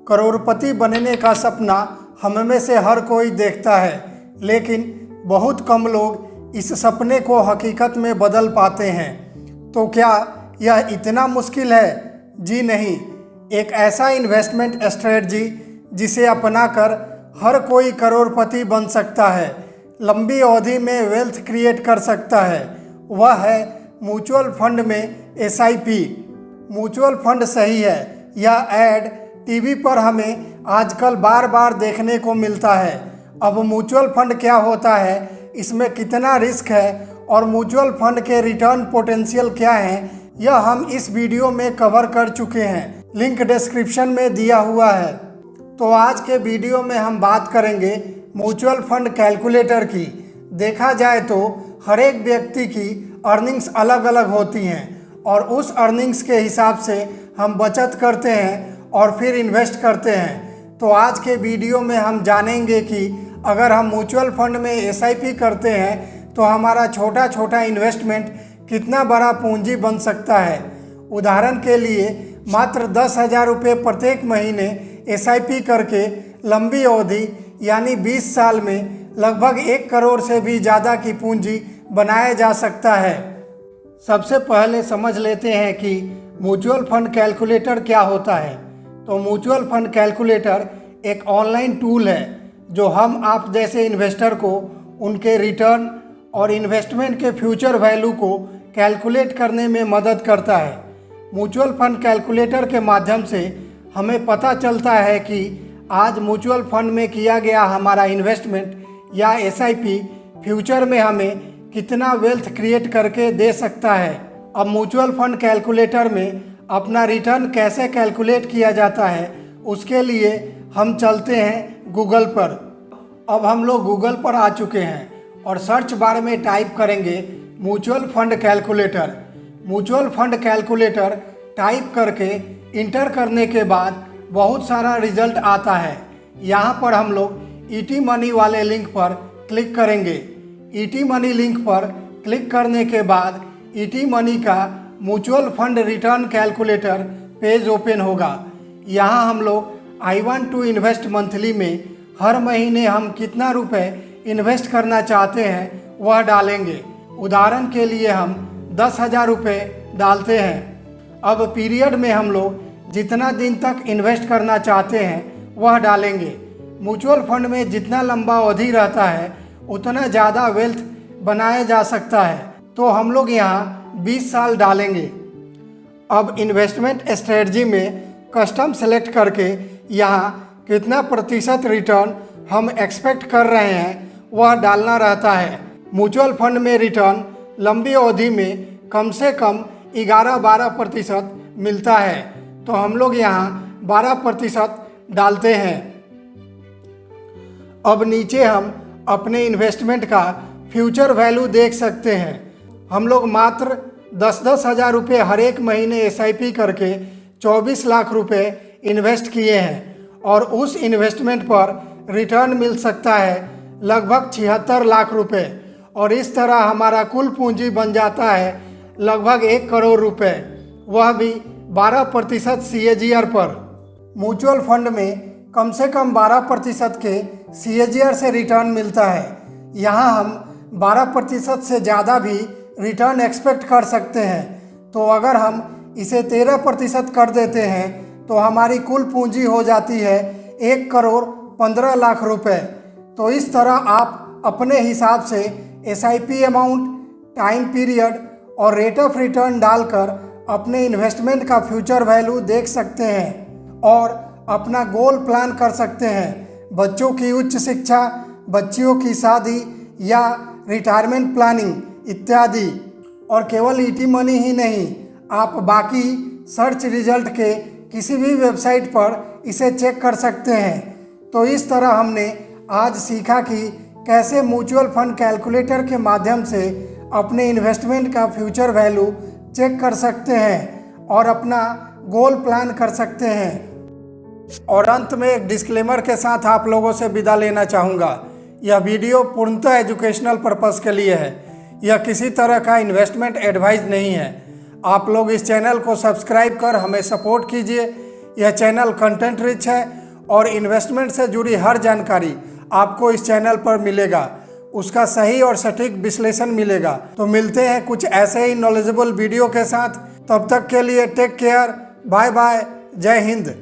करोड़पति बनने का सपना हम में से हर कोई देखता है, लेकिन बहुत कम लोग इस सपने को हकीकत में बदल पाते हैं। तो क्या यह इतना मुश्किल है? जी नहीं। एक ऐसा इन्वेस्टमेंट स्ट्रेटजी जिसे अपनाकर हर कोई करोड़पति बन सकता है, लंबी अवधि में वेल्थ क्रिएट कर सकता है, वह है म्यूचुअल फंड में एसआईपी। म्यूचुअल फंड सही है, यह ऐड टीवी पर हमें आजकल बार बार देखने को मिलता है। अब म्यूचुअल फंड क्या होता है, इसमें कितना रिस्क है और म्यूचुअल फंड के रिटर्न पोटेंशियल क्या है, यह हम इस वीडियो में कवर कर चुके हैं। लिंक डिस्क्रिप्शन में दिया हुआ है। तो आज के वीडियो में हम बात करेंगे म्यूचुअल फंड कैलकुलेटर की। देखा जाए तो हर एक व्यक्ति की अर्निंग्स अलग अलग होती हैं और उस अर्निंग्स के हिसाब से हम बचत करते हैं और फिर इन्वेस्ट करते हैं। तो आज के वीडियो में हम जानेंगे कि अगर हम म्यूचुअल फंड में एसआईपी करते हैं तो हमारा छोटा छोटा इन्वेस्टमेंट कितना बड़ा पूंजी बन सकता है। उदाहरण के लिए मात्र 10,000 रुपये प्रत्येक महीने एसआईपी करके लंबी अवधि यानी 20 साल में लगभग 1 करोड़ से भी ज़्यादा की पूंजी बनाया जा सकता है। सबसे पहले समझ लेते हैं कि म्यूचुअल फंड कैलकुलेटर क्या होता है। तो म्यूचुअल फंड कैलकुलेटर एक ऑनलाइन टूल है जो हम आप जैसे इन्वेस्टर को उनके रिटर्न और इन्वेस्टमेंट के फ्यूचर वैल्यू को कैलकुलेट करने में मदद करता है। म्यूचुअल फंड कैलकुलेटर के माध्यम से हमें पता चलता है कि आज म्यूचुअल फंड में किया गया हमारा इन्वेस्टमेंट या एसआईपी फ्यूचर में हमें कितना वेल्थ क्रिएट करके दे सकता है। अब म्यूचुअल फंड कैलकुलेटर में अपना रिटर्न कैसे कैलकुलेट किया जाता है, उसके लिए हम चलते हैं गूगल पर। अब हम लोग गूगल पर आ चुके हैं और सर्च बार में टाइप करेंगे mutual fund calculator. Mutual fund calculator type करके इंटर करने के बाद बहुत सारा रिजल्ट आता है। यहाँ पर हम लोग ईटी मनी वाले लिंक पर क्लिक करेंगे। ईटी मनी लिंक पर क्लिक करने के बाद ईटी मनी का mutual fund return calculator page open होगा। यहाँ हम लोग I want to invest monthly में हर महीने हम कितना रुपए इन्वेस्ट करना चाहते हैं वह डालेंगे। उदाहरण के लिए हम 10,000 रुपये डालते हैं। अब पीरियड में हम लोग जितना दिन तक इन्वेस्ट करना चाहते हैं वह डालेंगे। म्यूचुअल फंड में जितना लंबा अवधि रहता है उतना ज़्यादा वेल्थ बनाया जा सकता है, तो हम लोग यहाँ 20 साल डालेंगे। अब इन्वेस्टमेंट स्ट्रेटजी में कस्टम सेलेक्ट करके यहाँ कितना प्रतिशत रिटर्न हम एक्सपेक्ट कर रहे हैं वह डालना रहता है। म्यूचुअल फंड में रिटर्न लंबी अवधि में कम से कम 11-12% मिलता है, तो हम लोग यहाँ 12% डालते हैं। अब नीचे हम अपने इन्वेस्टमेंट का फ्यूचर वैल्यू देख सकते हैं। हम लोग मात्र 10-10 हज़ार रुपये हर एक महीने एसआईपी करके 24 लाख रुपए इन्वेस्ट किए हैं और उस इन्वेस्टमेंट पर रिटर्न मिल सकता है लगभग 76 लाख रुपए और इस तरह हमारा कुल पूंजी बन जाता है लगभग 1 करोड़ रुपए, वह भी 12% CAGR पर। म्यूचुअल फंड में कम से कम 12% के CAGR से रिटर्न मिलता है। यहाँ हम 12% से ज़्यादा भी रिटर्न एक्सपेक्ट कर सकते हैं। तो अगर हम इसे 13% कर देते हैं तो हमारी कुल पूंजी हो जाती है 1 करोड़ 15 लाख रुपए। तो इस तरह आप अपने हिसाब से एसआईपी अमाउंट, टाइम पीरियड और रेट ऑफ रिटर्न डालकर अपने इन्वेस्टमेंट का फ्यूचर वैल्यू देख सकते हैं और अपना गोल प्लान कर सकते हैं। बच्चों की उच्च शिक्षा, बच्चियों की शादी या रिटायरमेंट प्लानिंग इत्यादि। और केवल ईटी मनी ही नहीं, आप बाकी सर्च रिजल्ट के किसी भी वेबसाइट पर इसे चेक कर सकते हैं। तो इस तरह हमने आज सीखा कि कैसे म्यूचुअल फंड कैलकुलेटर के माध्यम से अपने इन्वेस्टमेंट का फ्यूचर वैल्यू चेक कर सकते हैं और अपना गोल प्लान कर सकते हैं। और अंत में एक डिस्क्लेमर के साथ आप लोगों से विदा लेना चाहूँगा। यह वीडियो पूर्णतः एजुकेशनल पर्पस के लिए है, यह किसी तरह का इन्वेस्टमेंट एडवाइस नहीं है। आप लोग इस चैनल को सब्सक्राइब कर हमें सपोर्ट कीजिए। यह चैनल कंटेंट रिच है और इन्वेस्टमेंट से जुड़ी हर जानकारी आपको इस चैनल पर मिलेगा, उसका सही और सटीक विश्लेषण मिलेगा। तो मिलते हैं कुछ ऐसे ही नॉलेजेबल वीडियो के साथ। तब तक के लिए टेक केयर, बाय बाय, जय हिंद।